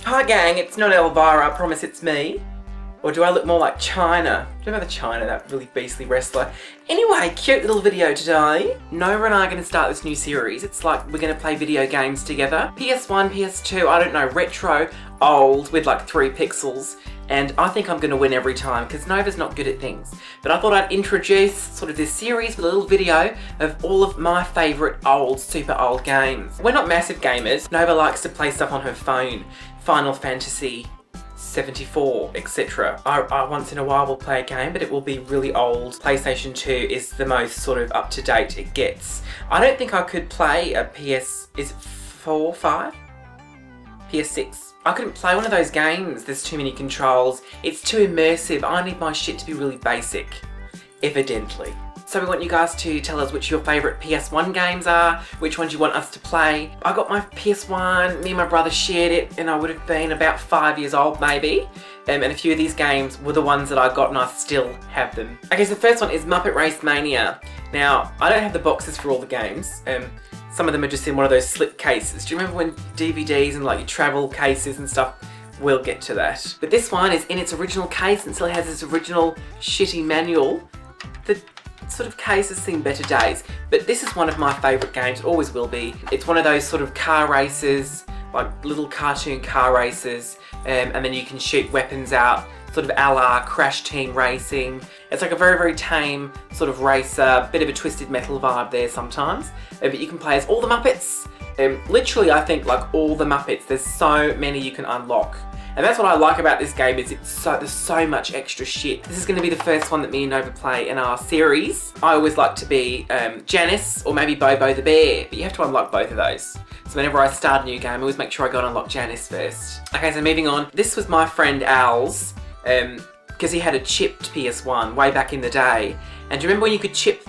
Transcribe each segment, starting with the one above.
Hi gang, it's not Elvira, I promise it's me. Or do I look more like China? Do you remember China, that really beastly wrestler? Anyway, cute little video today. Nova and I are going to start this new series. It's like we're going to play video games together. PS1, PS2, I don't know, retro, old, with like 3 pixels. And I think I'm going to win every time because Nova's not good at things. But I thought I'd introduce sort of this series with a little video of all of my favourite old, super old games. We're not massive gamers. Nova likes to play stuff on her phone. Final Fantasy 74, etc. I once in a while will play a game, but it will be really old. PlayStation 2 is the most sort of up to date it gets. I don't think I could play a is it 4, 5? PS6. I couldn't play one of those games. There's too many controls. It's too immersive. I need my shit to be really basic. Evidently. So we want you guys to tell us which your favourite PS1 games are, which ones you want us to play. I got my PS1, me and my brother shared it, and I would have been about 5 years old maybe. And a few of these games were the ones that I got and I still have them. Okay, so the first one is Muppet Racemania. Now, I don't have the boxes for all the games. Some of them are just in one of those slip cases. Do you remember when DVDs and like your travel cases and stuff? We'll get to that. But this one is in its original case and still has its original shitty manual. The sort of case has seen better days, but this is one of my favourite games, always will be. It's one of those sort of car races, like little cartoon car races, and then you can shoot weapons out, sort of a la Crash Team Racing. It's like a very, very tame sort of racer, bit of a Twisted Metal vibe there sometimes, but you can play as all the Muppets. Literally, I think like all the Muppets, there's so many you can unlock. And that's what I like about this game is there's so much extra shit. This is going to be the first one that me and Nova play in our series. I always like to be Janice or maybe Bobo the Bear, but you have to unlock both of those. So whenever I start a new game, I always make sure I go and unlock Janice first. Okay, so moving on. This was my friend Al's, because he had a chipped PS1 way back in the day. And do you remember when you could chip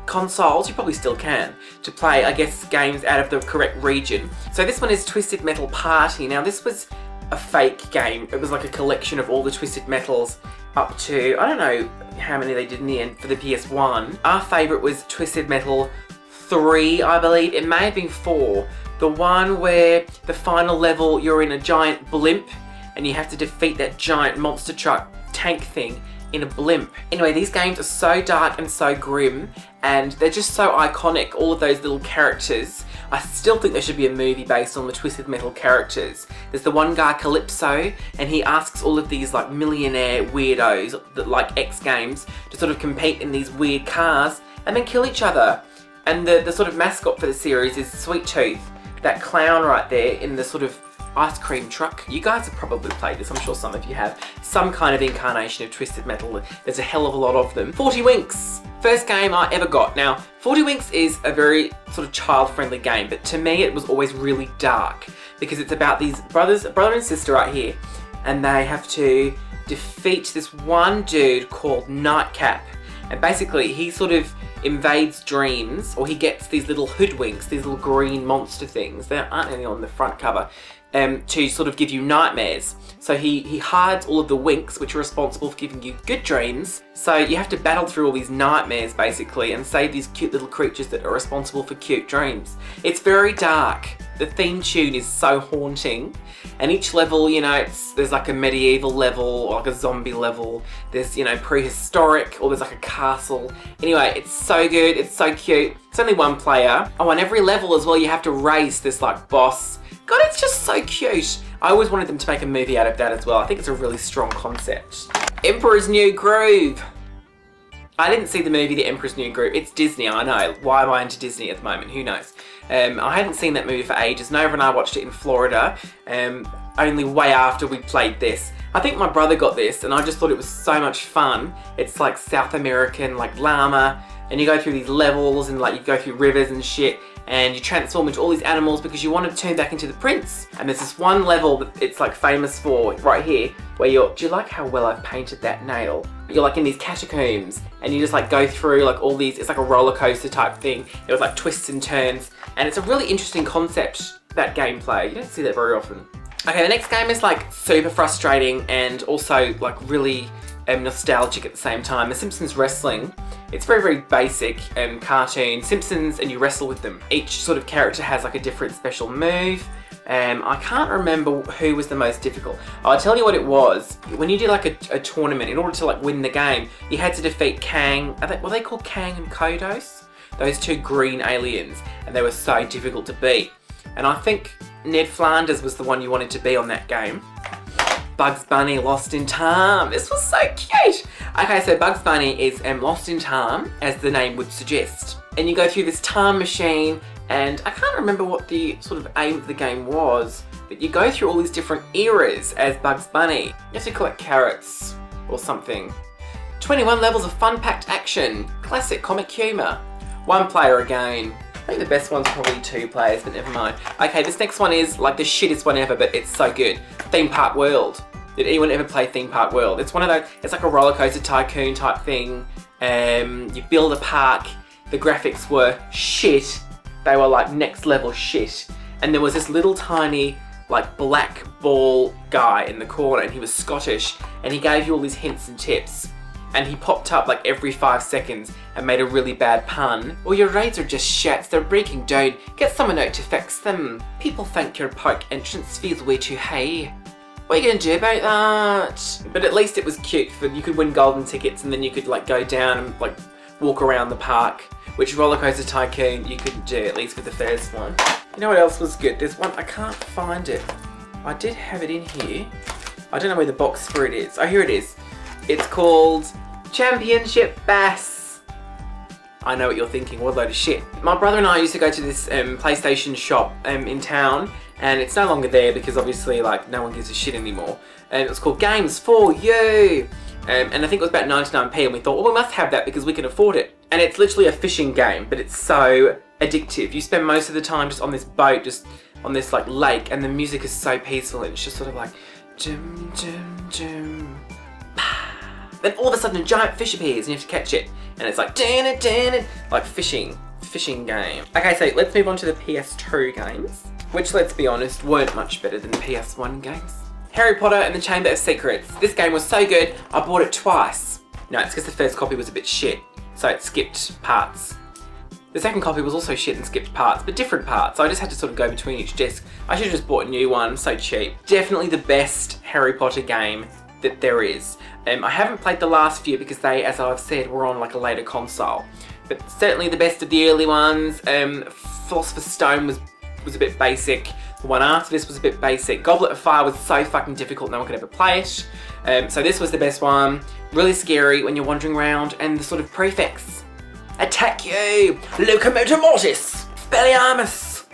consoles? You probably still can, to play, I guess, games out of the correct region. So this one is Twisted Metal Party. Now this was a fake game. It was like a collection of all the Twisted Metals up to, I don't know how many they did in the end for the PS1. Our favourite was Twisted Metal 3, I believe. It may have been 4. The one where the final level you're in a giant blimp and you have to defeat that giant monster truck tank thing in a blimp. Anyway, these games are so dark and so grim and they're just so iconic, all of those little characters. I still think there should be a movie based on the Twisted Metal characters. There's the one guy, Calypso, and he asks all of these like millionaire weirdos that like X Games to sort of compete in these weird cars and then kill each other. And the sort of mascot for the series is Sweet Tooth, that clown right there in the sort of ice cream truck. You guys have probably played this, I'm sure some of you have. Some kind of incarnation of Twisted Metal. There's a hell of a lot of them. 40 Winks. First game I ever got. Now, 40 Winks is a very sort of child-friendly game, but to me it was always really dark because it's about these brother and sister right here, and they have to defeat this one dude called Nightcap. And basically he sort of invades dreams, or he gets these little hoodwinks, these little green monster things. They aren't any on the front cover. To sort of give you nightmares. So he hides all of the winks, which are responsible for giving you good dreams. So you have to battle through all these nightmares basically and save these cute little creatures that are responsible for cute dreams. It's very dark. The theme tune is so haunting. And each level, you know, there's like a medieval level or like a zombie level. There's, you know, prehistoric, or there's like a castle. Anyway, it's so good. It's so cute. It's only one player. Oh, and every level as well, you have to race this like boss. God, it's just so cute. I always wanted them to make a movie out of that as well. I think it's a really strong concept. Emperor's New Groove. I didn't see the movie The Emperor's New Groove. It's Disney, I know. Why am I into Disney at the moment? Who knows? I hadn't seen that movie for ages. Nova and I watched it in Florida, only way after we played this. I think my brother got this and I just thought it was so much fun. It's like South American, like llama, and you go through these levels and like you go through rivers and shit, and you transform into all these animals because you want to turn back into the prince. And there's this one level that it's like famous for right here, where do you like how well I've painted that nail? You're like in these catacombs and you just like go through like all these, it's like a roller coaster type thing. It was like twists and turns, and it's a really interesting concept, that gameplay. You don't see that very often. Okay, the next game is like super frustrating and also like really nostalgic at the same time. The Simpsons Wrestling. It's very, very basic cartoon Simpsons, and you wrestle with them. Each sort of character has like a different special move. I can't remember who was the most difficult. I'll tell you what it was. When you did like a tournament, in order to like win the game, you had to defeat Kang. Were they called Kang and Kodos? Those two green aliens, and they were so difficult to beat. And I think Ned Flanders was the one you wanted to be on that game. Bugs Bunny Lost in Time. This was so cute. Okay, so Bugs Bunny is lost in time, as the name would suggest. And you go through this time machine, and I can't remember what the sort of aim of the game was, but you go through all these different eras as Bugs Bunny. You have to collect carrots or something. 21 levels of fun-packed action. Classic comic humour. One player again. I think the best one's probably 2 players, but never mind. Okay, this next one is like the shittest one ever, but it's so good. Theme Park World. Did anyone ever play Theme Park World? It's one of those, it's like a roller coaster tycoon type thing. You build a park. The graphics were shit. They were like next level shit. And there was this little tiny like black ball guy in the corner, and he was Scottish, and he gave you all these hints and tips. And he popped up like every 5 seconds and made a really bad pun. Well, your raids are just shits, they're breaking down. Get someone out to fix them. People think your park entrance fees way too high. What are you gonna do about that? But at least it was cute, for you could win golden tickets and then you could like go down and like walk around the park, which Roller Coaster Tycoon you couldn't do, at least with the first one. You know what else was good? There's one, I can't find it. I did have it in here. I don't know where the box for it is. Oh, here it is. It's called Championship Bass. I know what you're thinking, what a load of shit. My brother and I used to go to this PlayStation shop in town, and it's no longer there because obviously like no one gives a shit anymore. And it was called Games for You. And I think it was about 99p, and we thought, well, we must have that because we can afford it. And it's literally a fishing game, but it's so addictive. You spend most of the time just on this boat, just on this like lake, and the music is so peaceful, and it's just sort of like dum dum dum. Then all of a sudden a giant fish appears and you have to catch it. And it's like like fishing game. Okay, so let's move on to the PS2 games, which, let's be honest, weren't much better than the PS1 games. Harry Potter and the Chamber of Secrets. This game was so good, I bought it twice. No, it's because the first copy was a bit shit, so it skipped parts. The second copy was also shit and skipped parts, but different parts, so I just had to sort of go between each disc. I should have just bought a new one, so cheap. Definitely the best Harry Potter game that there is. I haven't played the last few because they, as I've said, were on like a later console. But certainly the best of the early ones. Philosopher's Stone was a bit basic. The one after this was a bit basic. Goblet of Fire was so fucking difficult no one could ever play it. So this was the best one. Really scary when you're wandering around, and the sort of prefix. Attack you! Locomotor Mortis! Expelliarmus!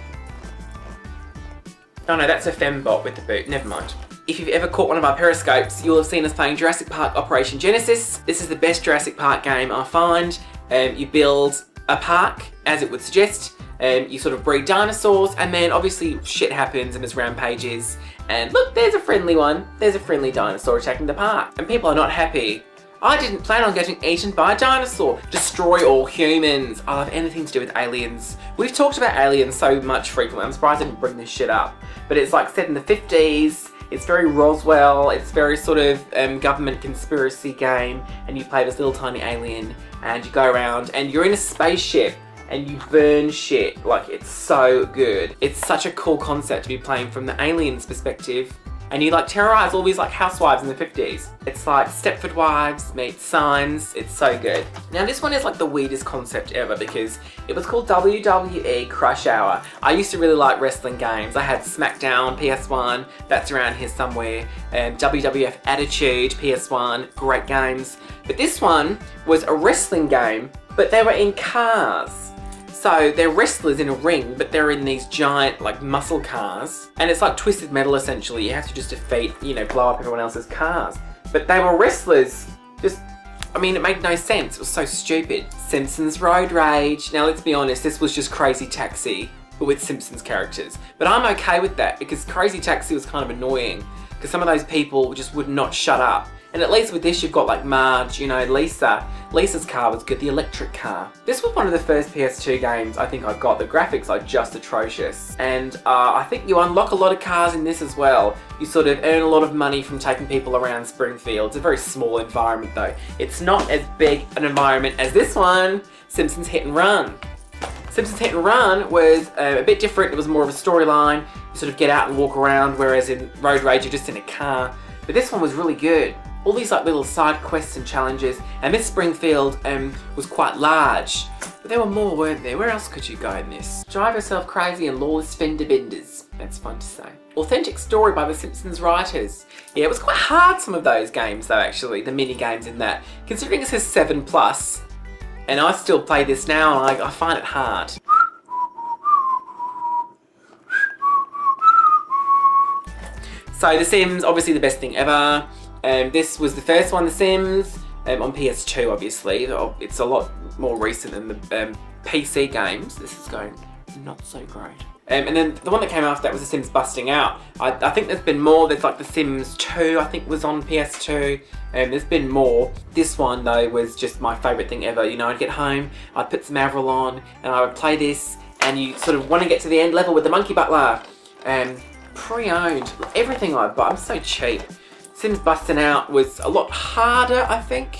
Oh no, that's a fembot with the boot, never mind. If you've ever caught one of our periscopes, you'll have seen us playing Jurassic Park Operation Genesis. This is the best Jurassic Park game I find. You build a park, as it would suggest. You sort of breed dinosaurs, and then obviously shit happens and there's rampages. And look, there's a friendly one. There's a friendly dinosaur attacking the park. And people are not happy. I didn't plan on getting eaten by a dinosaur. Destroy all humans. I love anything to do with aliens. We've talked about aliens so much frequently. I'm surprised I didn't bring this shit up. But it's like set in the 50s. It's very Roswell, it's very sort of government conspiracy game, and you play this little tiny alien, and you go around, and you're in a spaceship, and you burn shit. Like, it's so good. It's such a cool concept to be playing from the aliens' perspective, and you like terrorize all these like housewives in the 50s. It's like Stepford Wives meet Signs. It's so good. Now this one is like the weirdest concept ever because it was called WWE Crush Hour. I used to really like wrestling games. I had SmackDown, PS1, that's around here somewhere. WWF Attitude, PS1, great games. But this one was a wrestling game, but they were in cars. So they're wrestlers in a ring, but they're in these giant like muscle cars. And it's like Twisted Metal essentially. You have to just defeat, you know, blow up everyone else's cars. But they were wrestlers. I mean, it made no sense. It was so stupid. Simpsons Road Rage. Now let's be honest, this was just Crazy Taxi, but with Simpsons characters. But I'm okay with that because Crazy Taxi was kind of annoying because some of those people just would not shut up. And at least with this, you've got like Marge, you know, Lisa. Lisa's car was good, the electric car. This was one of the first PS2 games I think I got. The graphics are just atrocious. And I think you unlock a lot of cars in this as well. You sort of earn a lot of money from taking people around Springfield. It's a very small environment though. It's not as big an environment as this one, Simpsons Hit and Run. Simpsons Hit and Run was a bit different. It was more of a storyline. You sort of get out and walk around, whereas in Road Rage you're just in a car. But this one was really good. All these like little side quests and challenges, and Miss Springfield was quite large. But there were more, weren't there? Where else could you go in this? Drive yourself crazy and lawless fender benders. That's fun to say. Authentic story by the Simpsons writers. Yeah, it was quite hard, some of those games though, actually, the mini games in that. Considering it says 7+, and I still play this now and I find it hard. So The Sims, obviously the best thing ever. This was the first one, The Sims, on PS2 obviously. It's a lot more recent than the PC games. This is going not so great. And then the one that came after that was The Sims Busting Out. I think there's been more. There's like The Sims 2, I think was on PS2. There's been more. This one though was just my favourite thing ever. You know, I'd get home, I'd put some Avril on, and I would play this, and you sort of want to get to the end level with the Monkey Butler. Pre-owned, everything I buy, I'm so cheap. Sims Busting Out was a lot harder, I think.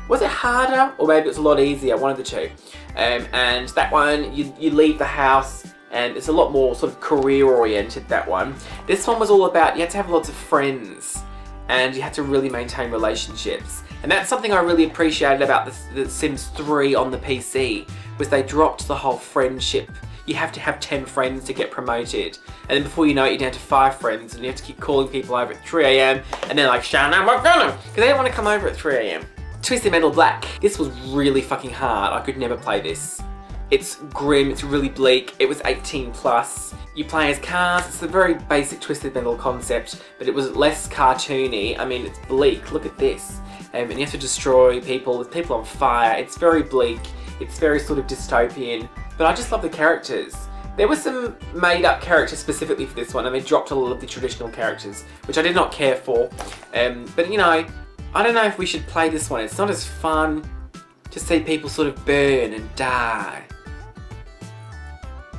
Was it harder? Or maybe it was a lot easier, one of the two. And that one, you leave the house, and it's a lot more sort of career-oriented, that one. This one was all about, you had to have lots of friends, and you had to really maintain relationships. And that's something I really appreciated about the Sims 3 on the PC, was they dropped the whole friendship. You have to have 10 friends to get promoted. And then before you know it, you're down to 5 friends, and you have to keep calling people over at 3 AM, and they're like, Shannon, we're gonna, because they don't want to come over at 3 AM. Twisted Metal Black. This was really fucking hard. I could never play this. It's grim, it's really bleak. It was 18+. You play as cars. It's a very basic Twisted Metal concept, but it was less cartoony. I mean, it's bleak. Look at this. And you have to destroy people. There's people on fire. It's very bleak. It's very sort of dystopian. But I just love the characters. There were some made up characters specifically for this one, and they dropped a lot of the traditional characters, which I did not care for. But you know, I don't know if we should play this one. It's not as fun to see people sort of burn and die.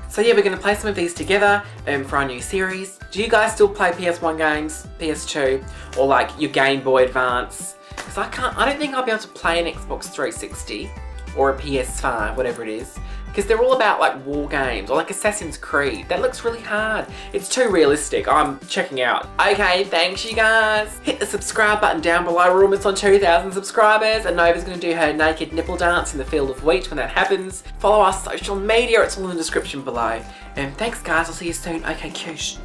So yeah, we're going to play some of these together for our new series. Do you guys still play PS1 games, PS2, or like your Game Boy Advance? Because I don't think I'll be able to play an Xbox 360 or a PS5, whatever it is. Because they're all about like war games, or like Assassin's Creed. That looks really hard. It's too realistic. I'm checking out. Okay, thanks you guys. Hit the subscribe button down below. We're almost on 2,000 subscribers, and Nova's gonna do her naked nipple dance in the field of wheat when that happens. Follow our social media, it's all in the description below. And thanks guys, I'll see you soon. Okay, kush.